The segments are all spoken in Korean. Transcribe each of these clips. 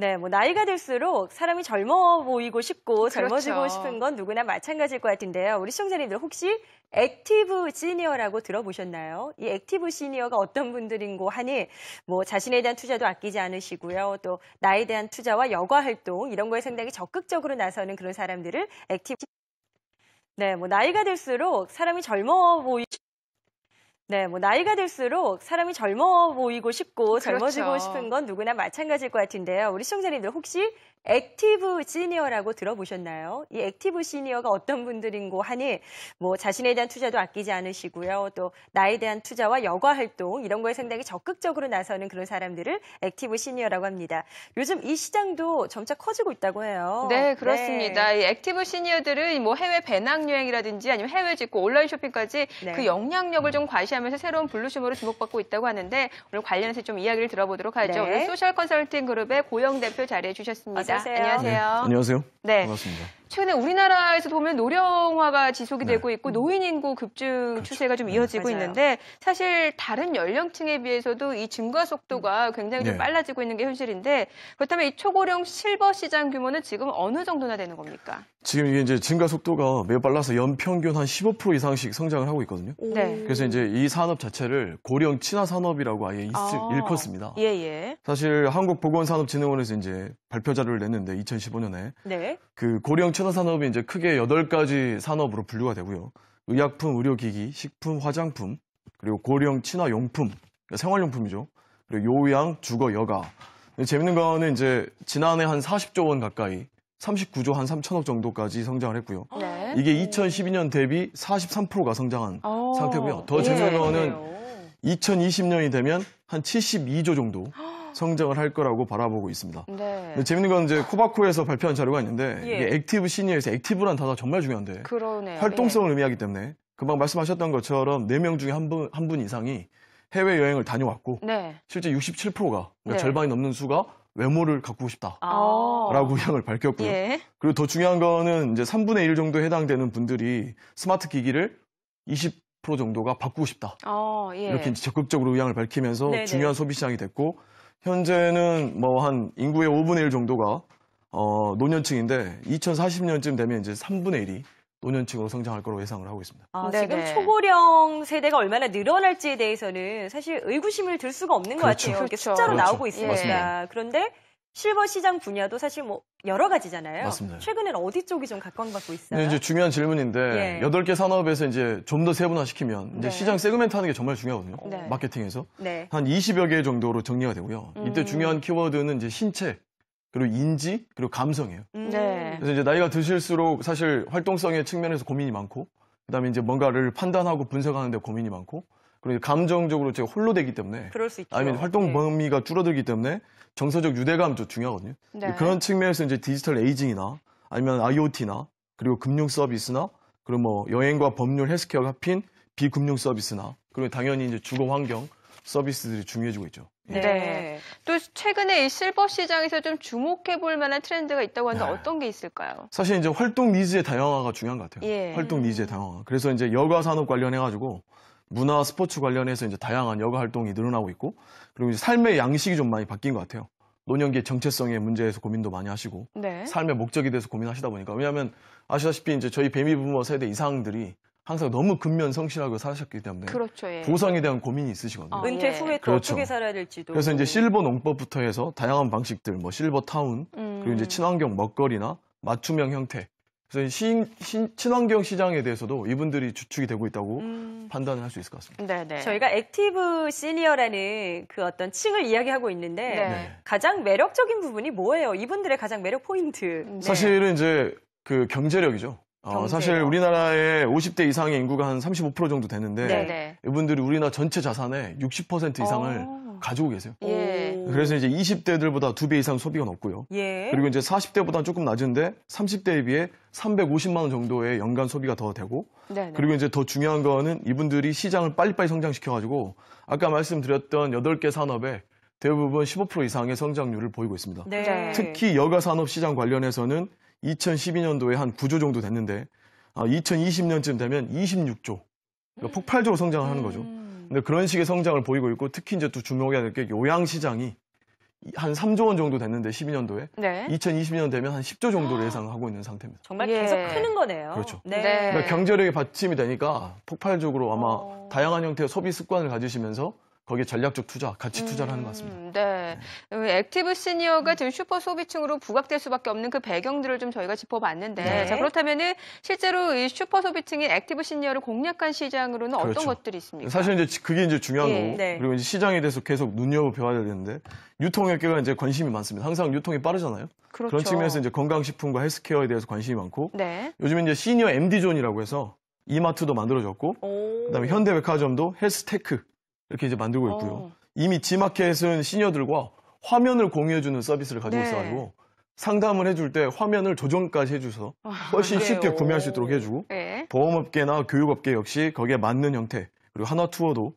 네, 뭐 나이가 들수록 사람이 젊어 보이고 싶고 젊어지고 그렇죠. 싶은 건 누구나 마찬가지일 것 같은데요. 우리 시청자님들 혹시 액티브 시니어라고 들어보셨나요? 이 액티브 시니어가 어떤 분들인고 하니 뭐 자신에 대한 투자도 아끼지 않으시고요. 또 나에 대한 투자와 여가 활동 이런 거에 상당히 적극적으로 나서는 그런 사람들을 액티브 네, 뭐 나이가 들수록 사람이 젊어 보이 네, 뭐 나이가 들수록 사람이 젊어 보이고 싶고 젊어지고 그렇죠. 싶은 건 누구나 마찬가지일 것 같은데요. 우리 시청자님들 혹시 액티브 시니어라고 들어보셨나요? 이 액티브 시니어가 어떤 분들인고 하니 뭐 자신에 대한 투자도 아끼지 않으시고요. 또 나에 대한 투자와 여가 활동 이런 거에 상당히 적극적으로 나서는 그런 사람들을 액티브 시니어라고 합니다. 요즘 이 시장도 점차 커지고 있다고 해요. 네, 그렇습니다. 이 액티브 시니어들은 뭐 해외 배낭여행이라든지 아니면 해외 직구, 온라인 쇼핑까지 네. 그 영향력을 좀 과시하면서 새로운 블루심으로 주목받고 있다고 하는데 오늘 관련해서 좀 이야기를 들어보도록 하죠. 네. 오늘 소셜 컨설팅 그룹의 고영 대표 자리해 주셨습니다. 어서 오세요. 안녕하세요. 네, 안녕하세요. 네. 반갑습니다. 최근에 우리나라에서도 보면 노령화가 지속이 네. 되고 있고 노인 인구 급증 그렇죠. 추세가 좀 이어지고 맞아요. 있는데 사실 다른 연령층에 비해서도 이 증가 속도가 굉장히 좀 네. 빨라지고 있는 게 현실인데 그렇다면 이 초고령 실버 시장 규모는 지금 어느 정도나 되는 겁니까? 지금 이게 이제 증가 속도가 매우 빨라서 연평균 한 15% 이상씩 성장을 하고 있거든요. 네. 그래서 이제 이 산업 자체를 고령 친화 산업이라고 아예 일컫습니다. 예, 예. 사실 한국보건산업진흥원에서 이제 발표 자료를 냈는데 2015년에 네. 그 고령 친화 산업이 이제 크게 8가지 산업으로 분류가 되고요. 의약품, 의료기기, 식품, 화장품, 그리고 고령 친화 용품, 그러니까 생활용품이죠. 그리고 요양, 주거, 여가. 재밌는 거는 이제 지난해 한 40조 원 가까이 39조 한 3천억 정도까지 성장을 했고요. 네. 이게 2012년 대비 43%가 성장한 상태고요. 더 예. 재밌는 거는 그래요. 2020년이 되면 한 72조 정도 성장을 할 거라고 바라보고 있습니다. 네. 근데 재밌는 건 이제 코바코에서 발표한 자료가 있는데 예. 이게 액티브 시니어에서 액티브란 단어가 정말 중요한데 그러네요. 활동성을 의미하기 때문에 금방 말씀하셨던 것처럼 4명 중에 한 분 이상이 해외여행을 다녀왔고 예. 네. 실제 67%가 그러니까 네. 절반이 넘는 수가 외모를 가꾸고 싶다. 아. 라고 의향을 밝혔고요. 예. 그리고 더 중요한 거는 이제 3분의 1 정도에 해당되는 분들이 스마트 기기를 20% 정도가 바꾸고 싶다. 예. 이렇게 이제 적극적으로 의향을 밝히면서 네네. 중요한 소비 시장이 됐고 현재는 뭐 한 인구의 5분의 1 정도가 노년층인데 2040년쯤 되면 이제 3분의 1이 노년층으로 성장할 거로 예상을 하고 있습니다. 지금 네네. 초고령 세대가 얼마나 늘어날지에 대해서는 사실 의구심을 들 수가 없는 것 그렇죠. 같아요. 이렇게 그렇죠. 숫자로 그렇죠. 나오고 있으니까. 맞습니다. 그런데 실버 시장 분야도 사실 뭐 여러 가지잖아요. 맞습니다. 최근에는 어디 쪽이 좀 각광받고 있어요? 근데 이제 중요한 질문인데 예. 8개 산업에서 이제 좀 더 세분화시키면 이제 네. 시장 세그멘트 하는 게 정말 중요하거든요. 네. 마케팅에서. 네. 한 20여 개 정도로 정리가 되고요. 이때 중요한 키워드는 이제 신체, 그리고 인지, 그리고 감성이에요. 네. 그래서 이제 나이가 드실수록 사실 활동성의 측면에서 고민이 많고, 그다음에 이제 뭔가를 판단하고 분석하는데 고민이 많고, 그리고 감정적으로 제가 홀로 되기 때문에, 그럴 수 있죠. 아니면 활동 네. 범위가 줄어들기 때문에 정서적 유대감도 중요하거든요. 네. 그런 측면에서 이제 디지털 에이징이나 아니면 IoT나 그리고 금융 서비스나 그리고 뭐 여행과 법률, 헬스케어가 합힌 비금융 서비스나 그리고 당연히 이제 주거 환경 서비스들이 중요해지고 있죠. 네. 네. 또 최근에 이 실버 시장에서 좀 주목해 볼 만한 트렌드가 있다고 하는데 네. 어떤 게 있을까요? 사실 이제 활동 니즈의 다양화가 중요한 것 같아요. 예. 활동 니즈의 다양화. 그래서 이제 여가 산업 관련해가지고 문화 스포츠 관련해서 이제 다양한 여가 활동이 늘어나고 있고 그리고 이제 삶의 양식이 좀 많이 바뀐 것 같아요. 노년기의 정체성의 문제에서 고민도 많이 하시고 네. 삶의 목적에 대해서 고민하시다 보니까 왜냐하면 아시다시피 이제 저희 베이비부머 세대 이상들이 항상 너무 근면 성실하고 사셨기 때문에 그렇죠. 예. 보상에 대한 고민이 있으시거든요. 은퇴 예. 후에 또 그렇죠. 어떻게 살아야 될지도. 그래서 이제 실버 농법부터 해서 다양한 방식들, 뭐 실버 타운, 그리고 이제 친환경 먹거리나 맞춤형 형태. 그래서 친환경 시장에 대해서도 이분들이 주축이 되고 있다고 판단을 할 수 있을 것 같습니다. 네네. 저희가 액티브 시니어라는 그 어떤 층을 이야기하고 있는데 네. 가장 매력적인 부분이 뭐예요? 이분들의 가장 매력 포인트. 네. 사실은 이제 그 경제력이죠. 경제력. 사실 우리나라의 50대 이상의 인구가 한 35% 정도 되는데 네네. 이분들이 우리나라 전체 자산의 60% 이상을 가지고 계세요. 예. 오. 그래서 이제 20대들보다 2배 이상 소비가 높고요. 예. 그리고 이제 40대보다는 조금 낮은데 30대에 비해 350만 원 정도의 연간 소비가 더 되고 네네. 그리고 이제 더 중요한 거는 이분들이 시장을 빨리빨리 성장시켜가지고 아까 말씀드렸던 8개 산업에 대부분 15% 이상의 성장률을 보이고 있습니다. 네. 특히 여가 산업 시장 관련해서는 2012년도에 한 9조 정도 됐는데 2020년쯤 되면 26조. 그러니까 폭발적으로 성장을 하는 거죠. 근데 그런 식의 성장을 보이고 있고 특히 이제 또 주목해야 될 게 요양 시장이 한 3조 원 정도 됐는데 12년도에 네. 2020년 되면 한 10조 정도를 예상하고 있는 상태입니다. 정말 예. 계속 크는 거네요. 그렇죠. 네. 네. 그러니까 경제력이 받침이 되니까 폭발적으로 아마 다양한 형태의 소비 습관을 가지시면서 거기에 전략적 투자, 가치 투자를 하는 것 같습니다. 네. 액티브 시니어가 지금 슈퍼 소비층으로 부각될 수밖에 없는 그 배경들을 좀 저희가 짚어봤는데, 네. 자, 그렇다면은 실제로 이 슈퍼 소비층인 액티브 시니어를 공략한 시장으로는 어떤 그렇죠. 것들이 있습니까? 사실 이제 그게 이제 중요한 예. 거고, 네. 그리고 이제 시장에 대해서 계속 눈여겨봐야 되는데, 유통업계가 이제 관심이 많습니다. 항상 유통이 빠르잖아요. 그렇죠. 그런 측면에서 이제 건강식품과 헬스케어에 대해서 관심이 많고, 네. 요즘 이제 시니어 MD존이라고 해서 이마트도 만들어졌고, 그다음에 현대백화점도 헬스테크 이렇게 이제 만들고 있고요. 이미 G마켓은 시니어들과 화면을 공유해주는 서비스를 가지고 네. 있어가지고 상담을 해줄 때 화면을 조정까지 해줘서 훨씬 그래요. 쉽게 구매할 수 있도록 해주고 네. 보험업계나 교육업계 역시 거기에 맞는 형태 그리고 하나투어도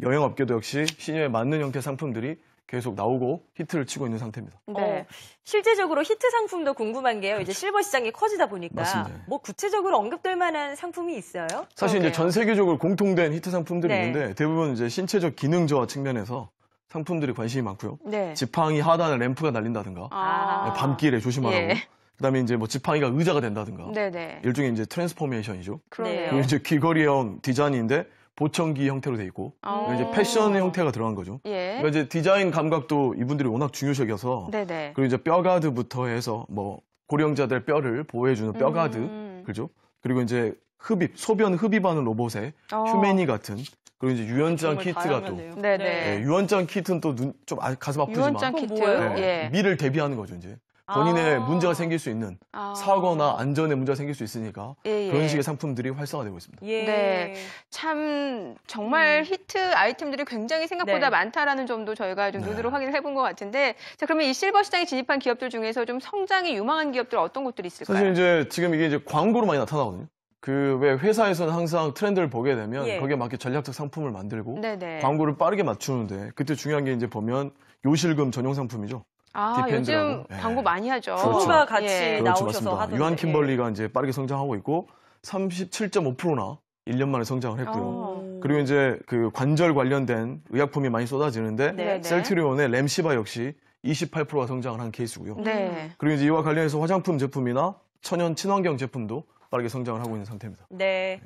여행업계도 역시 시니어에 맞는 형태 상품들이 계속 나오고 히트를 치고 있는 상태입니다. 네. 실제적으로 히트 상품도 궁금한 게요. 이제 실버 시장이 커지다 보니까 맞습니다. 뭐 구체적으로 언급될 만한 상품이 있어요? 사실 그러게요. 이제 전 세계적으로 공통된 히트 상품들이 네. 있는데 대부분 이제 신체적 기능 저하 측면에서 상품들이 관심이 많고요. 네. 지팡이 하단에 램프가 날린다든가 아. 밤길에 조심하라고. 예. 그다음에 이제 뭐 지팡이가 의자가 된다든가. 네네. 일종의 이제 트랜스포메이션이죠. 그러네요. 그리고 이제 귀걸이형 디자인인데 보청기 형태로 돼 있고 어. 이제 패션 형태가 들어간 거죠. 예. 그러니까 이제 디자인 감각도 이분들이 워낙 중요시여서 네네. 그리고 이제 뼈가드부터 해서 뭐 고령자들 뼈를 보호해주는 뼈가드, 그죠? 그리고 이제 흡입, 소변 흡입하는 로봇에 휴메니 같은 그리고 이제 유연장 정말 키트가 또 다양하네요. 네네. 네, 유언장 키트는 또 좀 가슴 아프지만 유언장 그건 키트. 뭐예요? 네, 예. 미를 대비하는 거죠 이제 본인의 아. 문제가 생길 수 있는 아. 사고나 안전에 문제가 생길 수 있으니까 예, 예. 그런 식의 상품들이 활성화되고 있습니다. 예. 네. 참 정말 히트 아이템들이 굉장히 생각보다 네. 많다라는 점도 저희가 좀 네. 눈으로 확인을 해본 것 같은데, 자 그러면 이 실버 시장에 진입한 기업들 중에서 좀 성장이 유망한 기업들 어떤 것들이 있을까요? 사실 이제 지금 이게 이제 광고로 많이 나타나거든요. 그 왜 회사에서는 항상 트렌드를 보게 되면 예. 거기에 맞게 전략적 상품을 만들고 네네. 광고를 빠르게 맞추는데 그때 중요한 게 이제 보면 요실금 전용 상품이죠. 아 디펜드라고. 요즘 네. 광고 많이 하죠. 후보가 같이 예. 그렇죠, 나오셔서 맞습니다. 하던데. 유한 킴벌리가 이제 빠르게 성장하고 있고 37.5%나 1년 만에 성장을 했고요. 어. 그리고 이제 그 관절 관련된 의약품이 많이 쏟아지는데 네. 셀트리온의 램시바 역시 28%가 성장을 한 케이스고요. 네. 그리고 이제 이와 관련해서 화장품 제품이나 천연 친환경 제품도 빠르게 성장을 하고 있는 상태입니다. 네.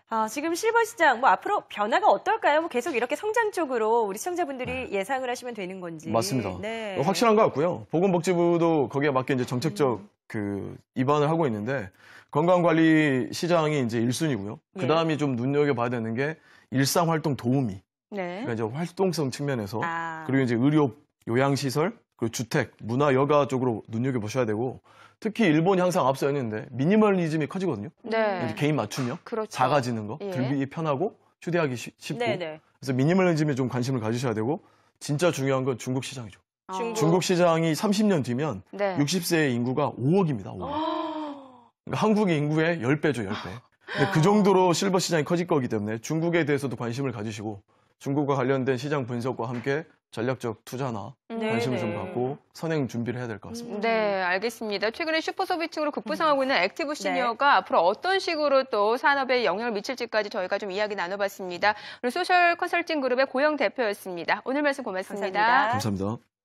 아, 지금 실버 시장 뭐 앞으로 변화가 어떨까요? 뭐 계속 이렇게 성장 쪽으로 우리 시청자분들이 예상을 하시면 되는 건지. 맞습니다. 네. 확실한 것 같고요. 보건복지부도 거기에 맞게 이제 정책적 그 입안을 하고 있는데 건강관리 시장이 이제 1순위고요. 예. 그 다음이 좀 눈여겨봐야 되는 게 일상활동 도우미. 네. 그러니까 이제 활동성 측면에서 아. 그리고 이제 의료, 요양시설, 그리고 주택, 문화, 여가 쪽으로 눈여겨보셔야 되고 특히 일본이 항상 앞서 있는데 미니멀리즘이 커지거든요. 네. 이제 개인 맞춤형, 그렇죠. 작아지는 거, 예. 들기 편하고 휴대하기 쉽고 네네. 그래서 미니멀리즘에 좀 관심을 가지셔야 되고 진짜 중요한 건 중국 시장이죠. 중국. 중국 시장이 30년 뒤면 네. 60세의 인구가 5억입니다. 5억. 그러니까 한국의 인구의 10배죠, 10배. 근데 그 정도로 실버 시장이 커질 거기 때문에 중국에 대해서도 관심을 가지시고 중국과 관련된 시장 분석과 함께 전략적 투자나 네, 관심을 네. 좀 갖고 선행 준비를 해야 될 것 같습니다. 네, 알겠습니다. 최근에 슈퍼소비층으로 급부상하고 있는 액티브 시니어가 앞으로 어떤 식으로 또 산업에 영향을 미칠지까지 저희가 좀 이야기 나눠봤습니다. 오늘 소셜 컨설팅 그룹의 고영 대표였습니다. 오늘 말씀 고맙습니다. 감사합니다. 감사합니다.